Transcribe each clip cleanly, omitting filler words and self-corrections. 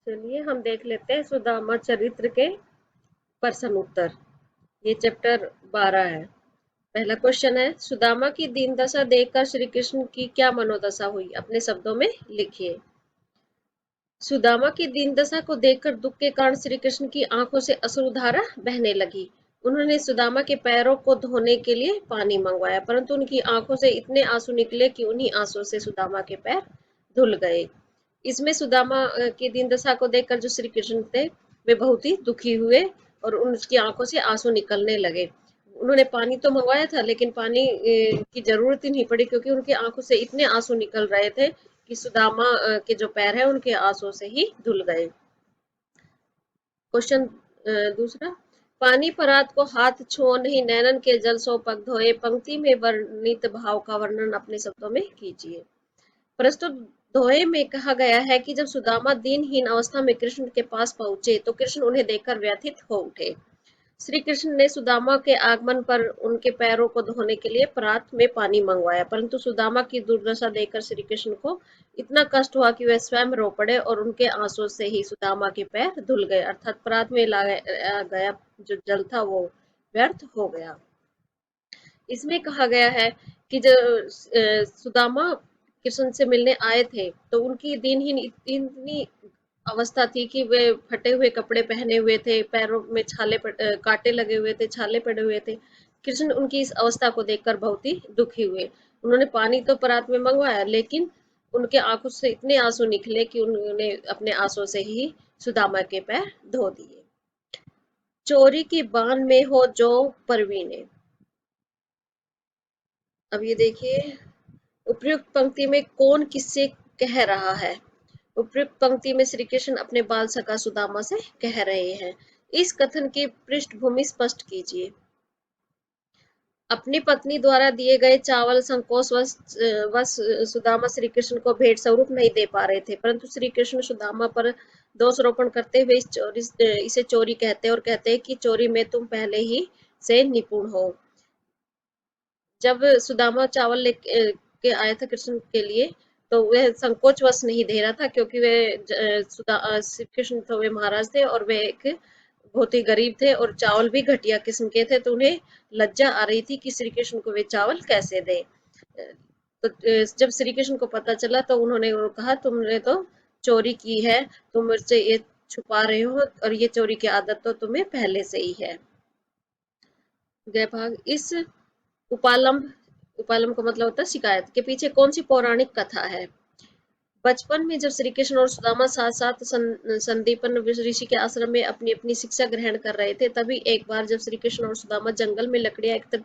चलिए हम देख लेते हैं सुदामा चरित्र के प्रश्न उत्तर। ये चैप्टर 12 है। पहला क्वेश्चन है, सुदामा की दीन दशा देखकर श्री कृष्ण की क्या मनोदशा हुई, अपने शब्दों में लिखिए। सुदामा की दीन दशा को देखकर दुख के कारण श्री कृष्ण की आंखों से अश्रुधारा बहने लगी। उन्होंने सुदामा के पैरों को धोने के लिए पानी मंगवाया, परंतु उनकी आंखों से इतने आंसू निकले कि उन्हीं आंसुओं से सुदामा के पैर धुल गए। इसमें सुदामा की दीन दशा को देखकर जो श्री कृष्ण थे वे बहुत ही दुखी हुए और उनकी आंखों से आंसू निकलने लगे। उन्होंने पानी तो मंगवाया था लेकिन पानी की जरूरत ही नहीं पड़ी, क्योंकि उनकी आंखों से इतने आंसू निकल रहे थे कि सुदामा के जो पैर है उनके आंसू से ही धुल गए। क्वेश्चन दूसरा, पानी परात को हाथ छुओ नहीं, नैनन के जल सो पग धोए, पंक्ति में वर्णित भाव का वर्णन अपने शब्दों में कीजिए। प्रस्तुत दोहे में कहा गया है कि जब सुदामा दीनहीन अवस्था में कृष्ण के पास पहुंचे तो कृष्ण उन्हें देखकर व्यथित हो उठे। श्री कृष्ण ने सुदामा के आगमन पर उनके पैरों को धोने के लिए परात में पानी मंगवाया, परंतु सुदामा की दुर्दशा देखकर श्री कृष्ण को इतना कष्ट हुआ कि वे स्वयं रो पड़े और उनके आंसू से ही सुदामा के पैर धुल गए, अर्थात परात में लाया गया जो जल था वो व्यर्थ हो गया। इसमें कहा गया है कि जब सुदामा कृष्ण से मिलने आए थे तो उनकी दिनहीन इतनी अवस्था थी कि वे फटे हुए कपड़े पहने हुए थे, पैरों में कांटे लगे हुए थे, छाले पड़े हुए थे। कृष्ण उनकी इस अवस्था को देखकर बहुत ही दुखी हुए। उन्होंने पानी तो परात में मंगवाया, लेकिन उनके आंखों से इतने आंसू निकले कि उन्होंने अपने आंसू से ही सुदामा के पैर धो दिए। चोरी की बान में हो जो परवीने। अब ये देखिए, उपयुक्त पंक्ति में कौन किससे कह रहा है। उपयुक्त पंक्ति में श्री कृष्ण अपने बाल सखा सुदामा से कह रहे हैं। इस कथन की पृष्ठभूमि स्पष्ट कीजिए। अपनी पत्नी द्वारा दिए गए चावल संकोच वश सुदामा श्री कृष्ण को भेंट स्वरूप नहीं दे पा रहे थे, परंतु श्री कृष्ण सुदामा पर दोषारोपण करते हुए इसे चोरी कहते हैं और कहते हैं कि चोरी में तुम पहले ही से निपुण हो। जब सुदामा चावल के आया था कृष्ण के लिए तो वह संकोचवश नहीं दे रहा था, क्योंकि वे श्री कृष्ण तो वे महाराज थे और वे एक बहुत ही गरीब थे और चावल भी घटिया किस्म के थे, तो उन्हें लज्जा आ रही थी कि श्री कृष्ण को वे चावल कैसे दे। तो जब श्री कृष्ण को पता चला तो उन्होंने कहा, तुमने तो चोरी की है, तुम मुझसे ये छुपा रहे हो और ये चोरी की आदत तो तुम्हें पहले से ही है। गए भाग इस उपालंब उपालंब का मतलब होता है शिकायत के पीछे कौन सी पौराणिक कथा है। बचपन में जब श्री कृष्ण और सुदामा साथ साथ संदीपन ऋषि के आश्रम में अपनी अपनी शिक्षा ग्रहण कर रहे थे, तभी एक बार जब श्री कृष्ण और सुदामा जंगल में लकड़ियां एकत्रित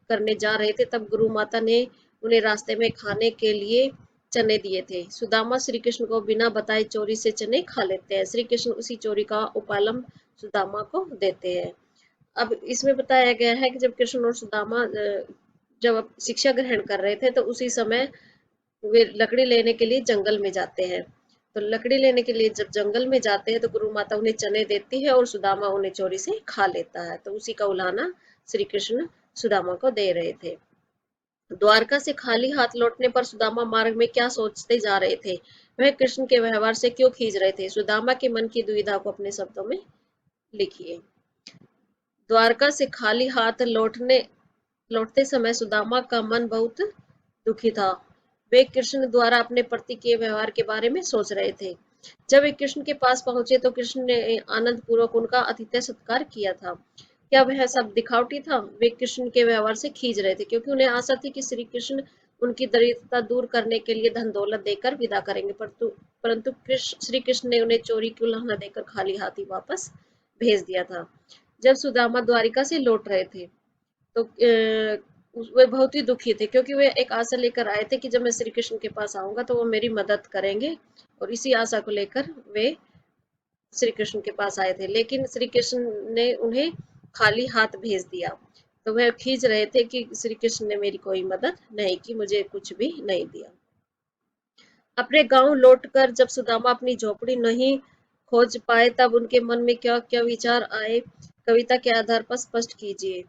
करने जा रहे थे, तब गुरु माता ने उन्हें रास्ते में खाने के लिए चने दिए थे। सुदामा श्री कृष्ण को बिना बताए चोरी से चने खा लेते हैं। श्री कृष्ण उसी चोरी का उपालम सुदामा को देते हैं। अब इसमें बताया गया है कि जब कृष्ण और सुदामा जब शिक्षा ग्रहण कर रहे थे तो उसी समय वे लकड़ी लेने के लिए जंगल में जाते हैं। तो लकड़ी लेने के लिए जब जंगल में जाते हैं तो गुरु माता उन्हें चने देती है और सुदामा उन्हें चोरी से खा लेता है। तो उसी का उलाहना श्री कृष्ण सुदामा को दे रहे थे। द्वारका से खाली हाथ लौटने पर सुदामा मार्ग में क्या सोचते जा रहे थे, वह कृष्ण के व्यवहार से क्यों खींच रहे थे। सुदामा के मन की दुविधा को अपने शब्दों में लिखिए। द्वारका से खाली हाथ लौटते समय सुदामा का मन बहुत दुखी था। वे कृष्ण द्वारा अपने प्रति के व्यवहार के बारे में सोच रहे थे। जब वे कृष्ण के पास पहुंचे तो कृष्ण ने आनंद पूर्वक उनका आतिथ्य सत्कार किया था। क्या वह सब दिखावटी था। वे कृष्ण के व्यवहार से खींच रहे थे क्योंकि उन्हें आशा थी कि श्री कृष्ण उनकी दरिद्रता दूर करने के लिए धन दौलत देकर विदा करेंगे, परंतु श्री कृष्ण ने उन्हें चोरी की उल्लंघना देकर खाली हाथ ही वापस भेज दिया था। जब सुदामा द्वारिका से लौट रहे थे तो वे बहुत ही दुखी थे, क्योंकि वे एक आशा लेकर आए थे कि जब मैं श्री कृष्ण के पास आऊंगा तो वो मेरी मदद करेंगे, और इसी आशा को लेकर वे श्री कृष्ण के पास आए थे। लेकिन श्री कृष्ण ने उन्हें खाली हाथ भेज दिया, तो वह खींच रहे थे कि श्री कृष्ण ने मेरी कोई मदद नहीं की, मुझे कुछ भी नहीं दिया। अपने गांव लौटकर जब सुदामा अपनी झोपड़ी नहीं खोज पाए तब उनके मन में क्या क्या विचार आए, कविता के आधार पर स्पष्ट कीजिए।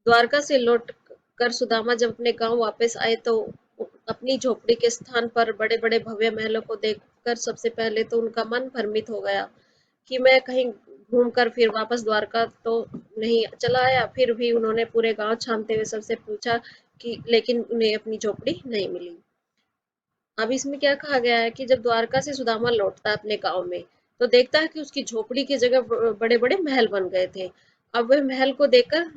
द्वारका से लौट कर सुदामा जब अपने गांव वापस आए तो अपनी झोपड़ी के स्थान पर बड़े बड़े भव्य महलों को देखकर सबसे पहले तो उनका मन भ्रमित हो गया कि मैं कहीं घूमकर फिर वापस द्वारका तो नहीं चला आया। फिर भी उन्होंने पूरे गांव छानते हुए सबसे पूछा कि लेकिन उन्हें अपनी झोपड़ी नहीं मिली। अब इसमें क्या कहा गया है कि जब द्वारका से सुदामा लौटता है अपने गांव में, तो देखता है कि उसकी झोपड़ी की जगह बड़े बड़े महल बन गए थे। अब वह महल को देखकर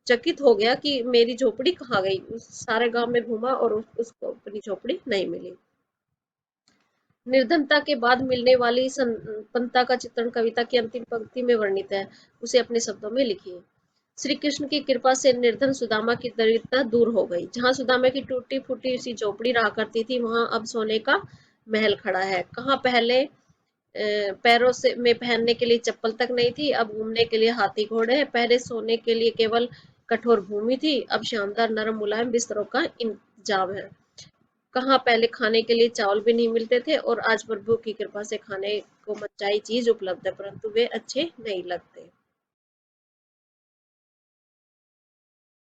चकित हो गया कि मेरी झोपड़ी कहाँ गई। उस सारे गांव में घूमा और उसको अपनी झोपड़ी नहीं मिली। निर्धनता के बाद मिलने वाली संपन्नता का चित्रण कविता की अंतिम पंक्ति में वर्णित है। उसे अपने शब्दों में लिखिए। श्री कृष्ण की कृपा से निर्धन सुदामा की दरिद्रता दूर हो गई। जहाँ सुदामा की टूटी फूटी सी झोपड़ी रहा करती थी, वहां अब सोने का महल खड़ा है। कहाँ पहले पैरों से में पहनने के लिए चप्पल तक नहीं थी, अब घूमने के लिए हाथी घोड़े हैं। पहले सोने के लिए केवल कठोर भूमि थी, अब शानदार नरम मुलायम बिस्तरों का इंतजाम है। कहाँ पहले खाने के लिए चावल भी नहीं मिलते थे और आज प्रभु की कृपा से खाने को मनचाही चीज उपलब्ध है, परंतु वे अच्छे नहीं लगते।